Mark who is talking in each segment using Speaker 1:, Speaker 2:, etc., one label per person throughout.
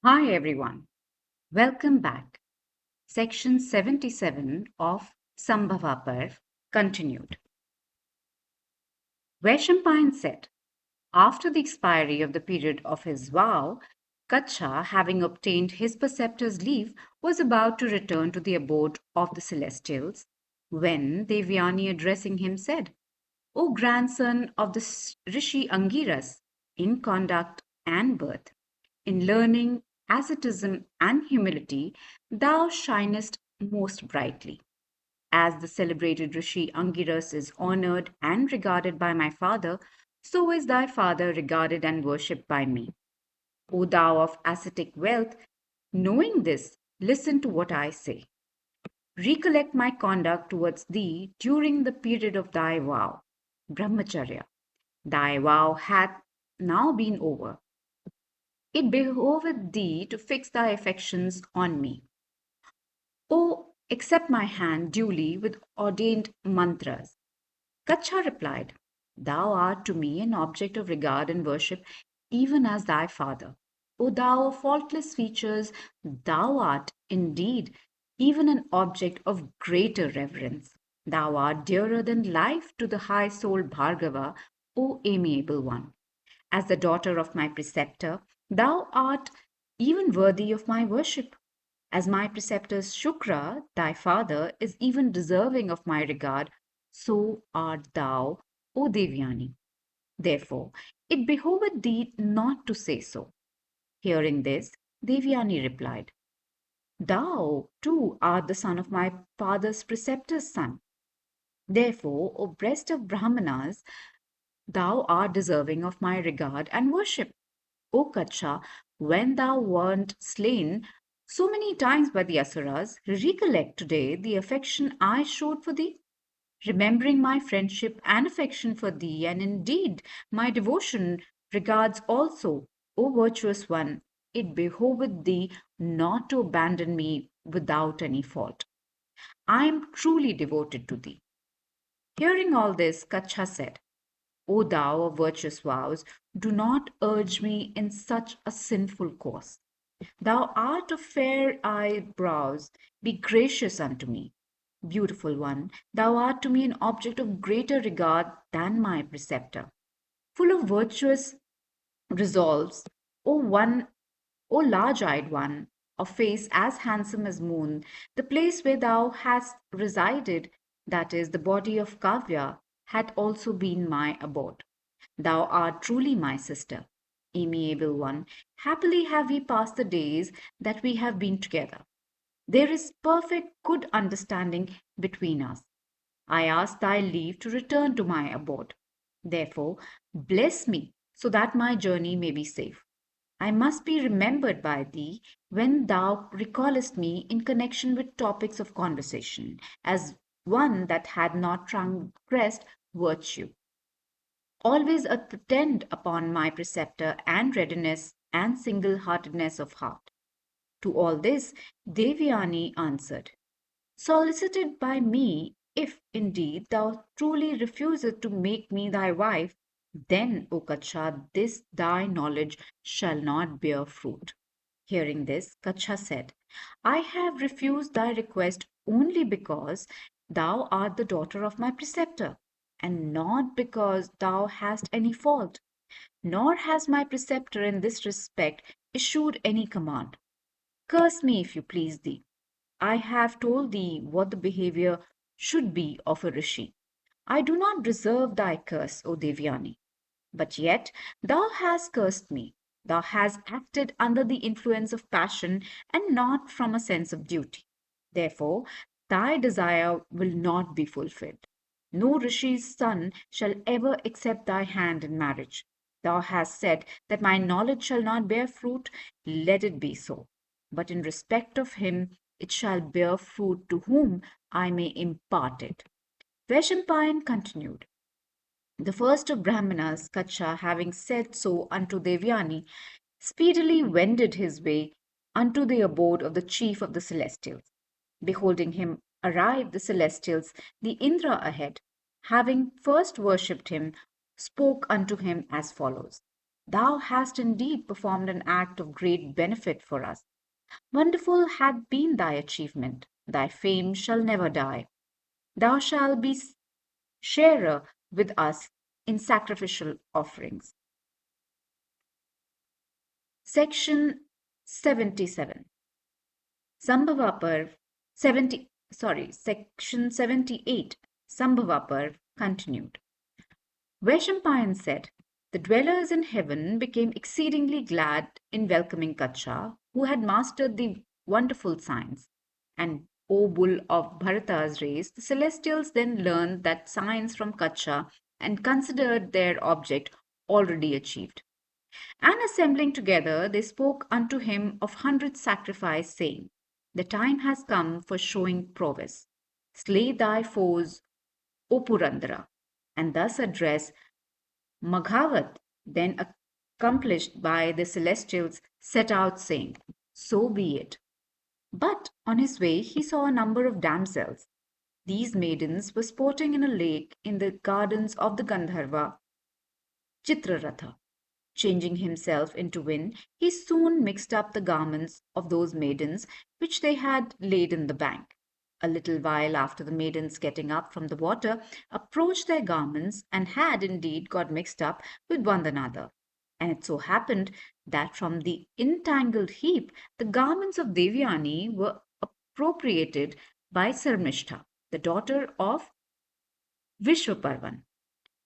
Speaker 1: Hi everyone, welcome back. Section 77 of Sambhava Parv continued. Vaishampayan said, after the expiry of the period of his vow, Kacha, having obtained his preceptor's leave, was about to return to the abode of the celestials, when Devyani addressing him said, O grandson of the Rishi Angiras, in conduct and birth, in learning, asceticism, and humility, thou shinest most brightly. As the celebrated Rishi Angiras is honored and regarded by my father, so is thy father regarded and worshipped by me. O thou of ascetic wealth, knowing this, listen to what I say. Recollect my conduct towards thee during the period of thy vow, Brahmacharya. Thy vow hath now been over. It behoveth thee to fix thy affections on me. O accept my hand duly with ordained mantras. Kacha replied, Thou art to me an object of regard and worship, even as thy father. O thou of faultless features, thou art indeed even an object of greater reverence. Thou art dearer than life to the high souled Bhargava, O amiable one. As the daughter of my preceptor, thou art even worthy of my worship. As my preceptor Shukra, thy father, is even deserving of my regard, so art thou, O Devyani. Therefore, it behoveth thee not to say so. Hearing this, Devyani replied, Thou, too, art the son of my father's preceptor's son. Therefore, O breast of Brahmanas, thou art deserving of my regard and worship. O Kacha, when thou wert slain so many times by the Asuras, recollect today the affection I showed for thee, remembering my friendship and affection for thee, and indeed my devotion regards also, O virtuous one, it behoveth thee not to abandon me without any fault. I am truly devoted to thee. Hearing all this, Kacha said, O thou of virtuous vows, do not urge me in such a sinful course. Thou art of fair eyebrows, be gracious unto me. Beautiful one, thou art to me an object of greater regard than my preceptor. Full of virtuous resolves, O one, O large-eyed one, of face as handsome as moon, the place where thou hast resided, that is, the body of Kavya, had also been my abode. Thou art truly my sister. Amiable one, happily have we passed the days that we have been together. There is perfect good understanding between us. I ask thy leave to return to my abode. Therefore, bless me so that my journey may be safe. I must be remembered by thee when thou recallest me in connection with topics of conversation, as one that had not transgressed virtue. Always attend upon my preceptor and readiness and single heartedness of heart. To all this, Devyani answered, Solicited by me, if indeed thou truly refusest to make me thy wife, then, O Kacha, this thy knowledge shall not bear fruit. Hearing this, Kacha said, I have refused thy request only because thou art the daughter of my preceptor, and not because thou hast any fault. Nor has my preceptor in this respect issued any command. Curse me if you please thee. I have told thee what the behavior should be of a rishi. I do not deserve thy curse, O Devyani. But yet thou hast cursed me. Thou hast acted under the influence of passion and not from a sense of duty. Therefore, thy desire will not be fulfilled. No rishi's son shall ever accept thy hand in marriage. Thou hast said that my knowledge shall not bear fruit. Let it be so. But in respect of him, it shall bear fruit to whom I may impart it. Vaishampayan continued. The first of Brahmanas, Kacha, having said so unto Devyani, speedily wended his way unto the abode of the chief of the celestials. Beholding him arrive the celestials, the Indra ahead, having first worshipped him, spoke unto him as follows. Thou hast indeed performed an act of great benefit for us. Wonderful had been thy achievement. Thy fame shall never die. Thou shalt be sharer with us in sacrificial offerings. Section 77. Sambhava Parv 70 Section 78. Sambhava Parv continued. Vaishampayan said, the dwellers in heaven became exceedingly glad in welcoming Kacha, who had mastered the wonderful science. And, O bull of Bharata's race, the celestials then learned that science from Kacha and considered their object already achieved. And assembling together, they spoke unto him of 100 sacrifice, saying, the time has come for showing prowess. Slay thy foes, O Purandara. And thus address Maghavat, then accomplished by the celestials, set out saying, so be it. But on his way he saw a number of damsels. These maidens were sporting in a lake in the gardens of the Gandharva Chitraratha. Changing himself into wind, he soon mixed up the garments of those maidens which they had laid in the bank. A little while after, the maidens getting up from the water approached their garments and had indeed got mixed up with one another. And it so happened that from the entangled heap the garments of Devyani were appropriated by Sarmishta, the daughter of Vishwaparvan,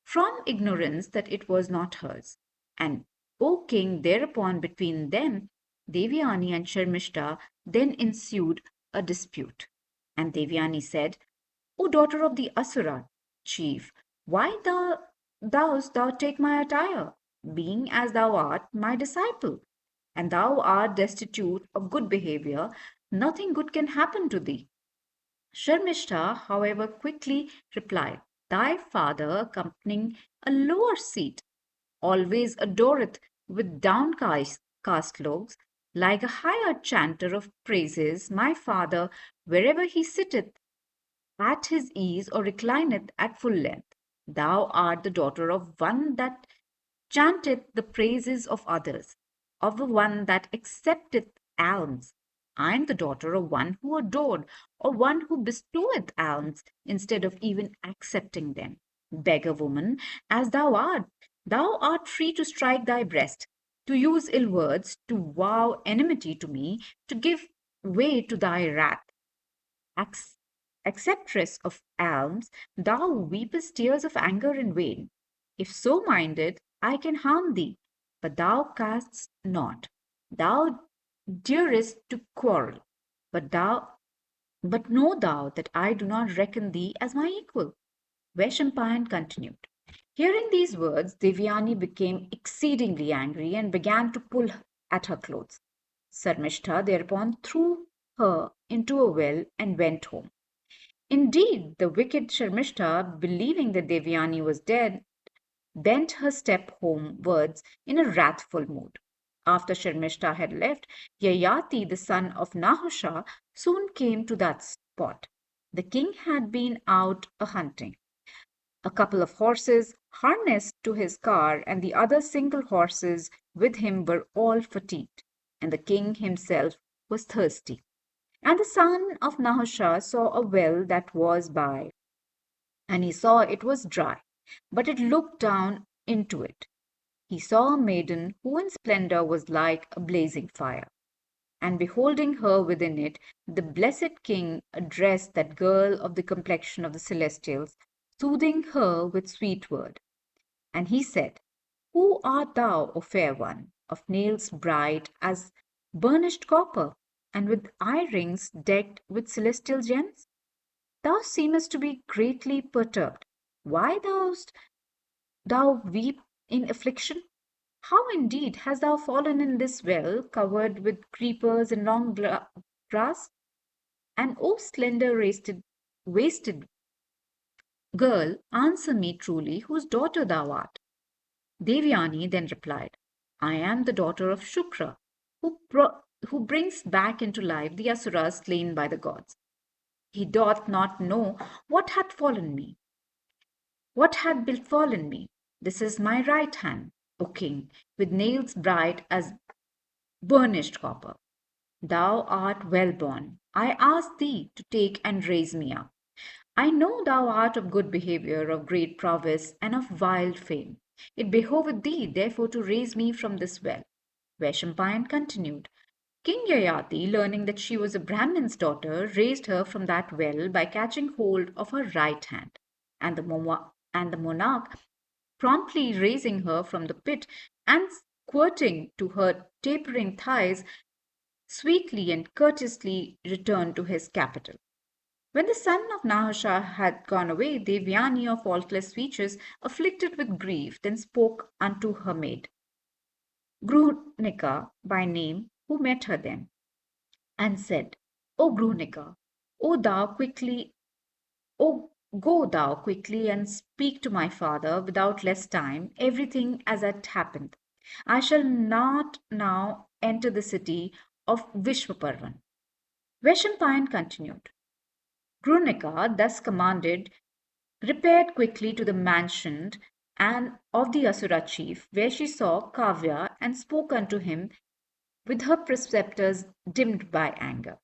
Speaker 1: from ignorance that it was not hers. And, O king, thereupon between them, Devyani and Sharmishta, then ensued a dispute. And Devyani said, O daughter of the Asura chief, why dost thou take my attire, being as thou art my disciple? And thou art destitute of good behavior, nothing good can happen to thee. Sharmishta, however, quickly replied, thy father, accompanying a lower seat, always adoreth with downcast looks, like a hired chanter of praises. My father, wherever he sitteth, at his ease or reclineth at full length. Thou art the daughter of one that chanteth the praises of others, of the one that accepteth alms. I am the daughter of one who adored, or one who bestoweth alms instead of even accepting them. Beggar woman, as thou art free to strike thy breast, to use ill words, to vow enmity to me, to give way to thy wrath. Ac- Acceptress of alms, thou weepest tears of anger in vain. If so minded, I can harm thee, but thou canst not. Thou dearest to quarrel, but know thou that I do not reckon thee as my equal. Vaishampayan continued. Hearing these words, Devyani became exceedingly angry and began to pull at her clothes. Sarmishta thereupon threw her into a well and went home. Indeed, the wicked Sharmishta, believing that Devyani was dead, bent her step homewards in a wrathful mood. After Sharmishta had left, Yayati, the son of Nahusha, soon came to that spot. The king had been out a hunting. A couple of horses harnessed to his car and the other single horses with him were all fatigued, and the king himself was thirsty. And the son of Nahusha saw a well that was by, and he saw it was dry, but it looked down into it. He saw a maiden who in splendor was like a blazing fire. And beholding her within it, the blessed king addressed that girl of the complexion of the celestials, soothing her with sweet word. And he said, who art thou, O fair one, of nails bright as burnished copper, and with eye rings decked with celestial gems? Thou seemest to be greatly perturbed. Why dost thou weep in affliction? How indeed hast thou fallen in this well covered with creepers and long grass? And O slender wasted girl, answer me truly whose daughter thou art. Devyani then replied, I am the daughter of Shukra, who brings back into life the Asuras slain by the gods. He doth not know what hath befallen me. This is my right hand. O king, with nails bright as burnished copper. Thou art well born. I ask thee to take and raise me up. I know thou art of good behavior, of great prowess, and of wild fame. It behoveth thee, therefore, to raise me from this well. Vaishampayan continued. King Yayati, learning that she was a Brahmin's daughter, raised her from that well by catching hold of her right hand. And the monarch, promptly raising her from the pit and squirting to her tapering thighs, sweetly and courteously returned to his capital. When the son of Nahasha had gone away, Devyani of faultless features, afflicted with grief, then spoke unto her maid, Gruhnika by name, who met her then, and said, O Gruhnika, O thou quickly, O go thou quickly and speak to my father without less time everything as it happened. I shall not now enter the city of Vishwaparvan. Vaishampayan continued. Gruhnika, thus commanded, repaired quickly to the mansion and of the Asura chief, where she saw Kavya and spoke unto him with her preceptors dimmed by anger.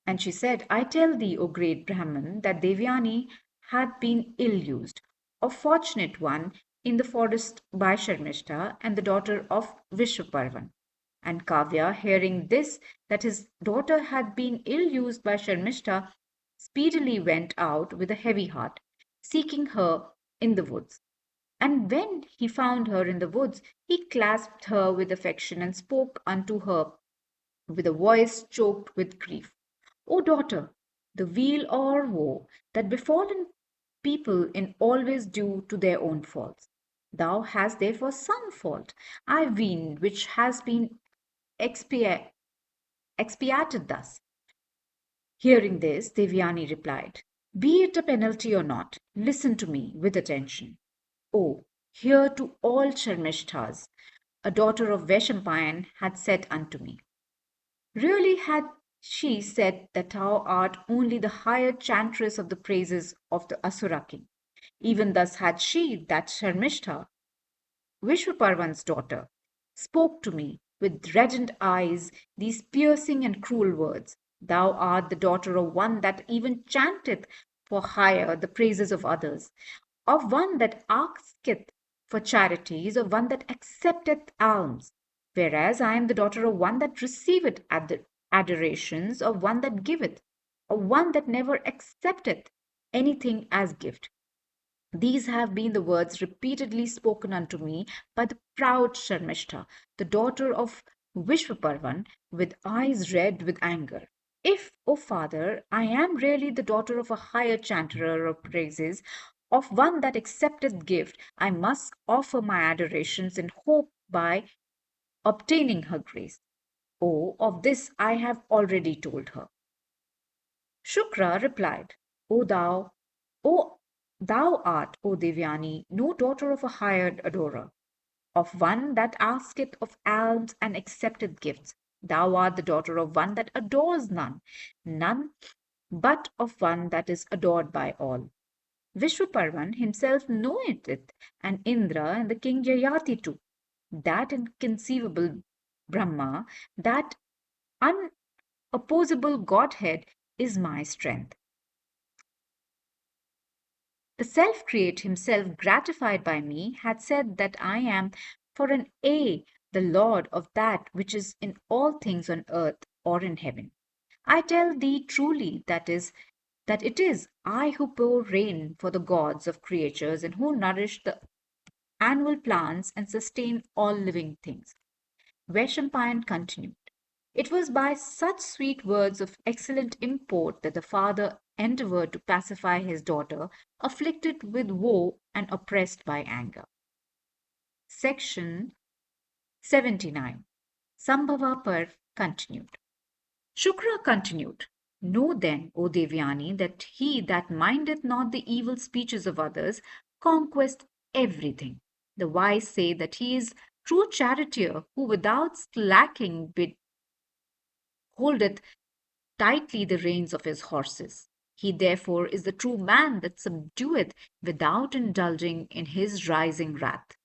Speaker 1: And she said, I tell thee, O great Brahman, that Devyani hath been ill used, a fortunate one in the forest by Sharmishta and the daughter of Vishwaparvan. And Kavya, hearing this, that his daughter had been ill used by Sharmishta, speedily went out with a heavy heart, seeking her in the woods. And when he found her in the woods, he clasped her with affection and spoke unto her with a voice choked with grief. O daughter, the weal or woe that befallen people in always due to their own faults. Thou hast therefore some fault, I ween, which has been expia- expiated thus. Hearing this, Devyani replied, Be it a penalty or not, listen to me with attention. Oh, hear to all Sharmishthas, a daughter of Vaishampayan had said unto me. Really had she said that thou art only the hired chantress of the praises of the Asura king. Even thus had she, that Sharmishtha, Vishwaparvan's daughter, spoke to me with reddened eyes these piercing and cruel words. Thou art the daughter of one that even chanteth for hire the praises of others, of one that asketh for charities, of one that accepteth alms, whereas I am the daughter of one that receiveth adorations, of one that giveth, of one that never accepteth anything as gift. These have been the words repeatedly spoken unto me by the proud Sharmishta, the daughter of Vishwaparvan, with eyes red with anger. If, O father, I am really the daughter of a higher chanter of praises, of one that accepteth gift, I must offer my adorations in hope by obtaining her grace. Oh, of this I have already told her. Shukra replied, O thou art, O Devyani, no daughter of a hired adorer, of one that asketh of alms and accepteth gifts. Thou art the daughter of one that adores none but of one that is adored by all. Vishwaparvan himself knoweth it, and Indra and the king Yayati too. That inconceivable Brahma, that unopposable Godhead is my strength. The self create himself, gratified by me, had said that I am for an aye the lord of that which is in all things on earth or in heaven. I tell thee truly that it is I who pour rain for the gods of creatures and who nourish the annual plants and sustain all living things. Vaishampayan continued. It was by such sweet words of excellent import that the father endeavored to pacify his daughter, afflicted with woe and oppressed by anger. Section 79. Sambhava Par continued. Shukra continued. Know then, O Devyani, that he that mindeth not the evil speeches of others conquest everything. The wise say that he is true charioteer who without slacking holdeth tightly the reins of his horses. He therefore is the true man that subdueth without indulging in his rising wrath.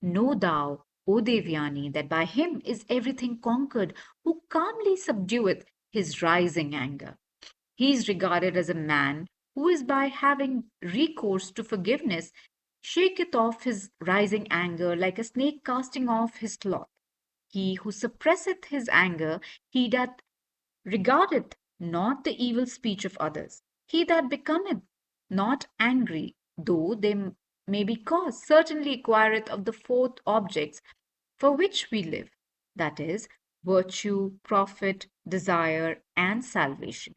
Speaker 1: Know thou O Devyani, that by him is everything conquered, who calmly subdueth his rising anger. He is regarded as a man who is by having recourse to forgiveness shaketh off his rising anger like a snake casting off his cloth. He who suppresseth his anger, he that regardeth not the evil speech of others. He that becometh not angry, though they may be caused, certainly acquireth of the fourth objects for which we live, that is, virtue, profit, desire, and salvation.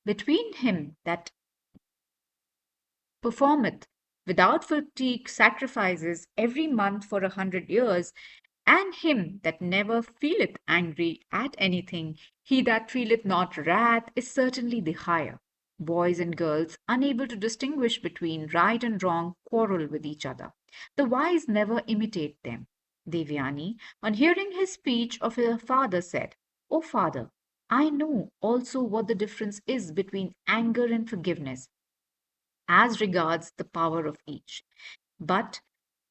Speaker 1: Between him that performeth without fatigue sacrifices every month for 100 years, and him that never feeleth angry at anything, he that feeleth not wrath, is certainly the higher. Boys and girls, unable to distinguish between right and wrong, quarrel with each other. The wise never imitate them. Devyani, on hearing his speech of her father, said, O father, I know also what the difference is between anger and forgiveness as regards the power of each. But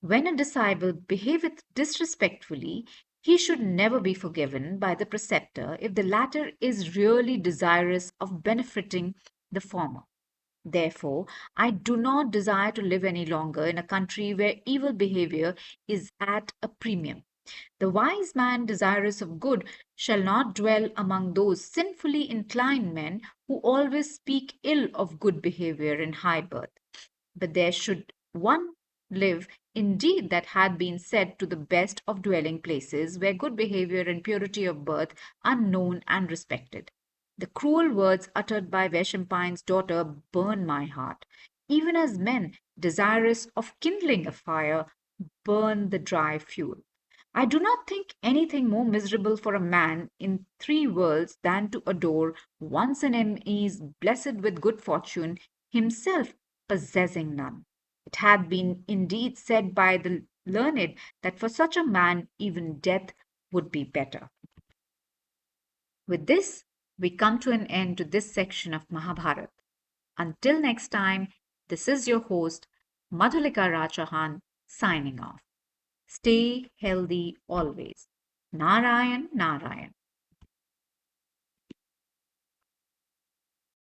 Speaker 1: when a disciple behaveth disrespectfully, he should never be forgiven by the preceptor if the latter is really desirous of benefiting the former. Therefore, I do not desire to live any longer in a country where evil behavior is at a premium. The wise man desirous of good shall not dwell among those sinfully inclined men who always speak ill of good behavior and high birth. But there should one live indeed that had been said to the best of dwelling places, where good behavior and purity of birth are known and respected. The cruel words uttered by Vaishampayan's daughter burn my heart, even as men, desirous of kindling a fire, burn the dry fuel. I do not think anything more miserable for a man in three worlds than to adore once an enemy blessed with good fortune, himself possessing none. It hath been indeed said by the learned that for such a man even death would be better. With this, we come to an end to this section of Mahabharat. Until next time, this is your host, Madhulika Rajahan, signing off. Stay healthy always. Narayan, Narayan.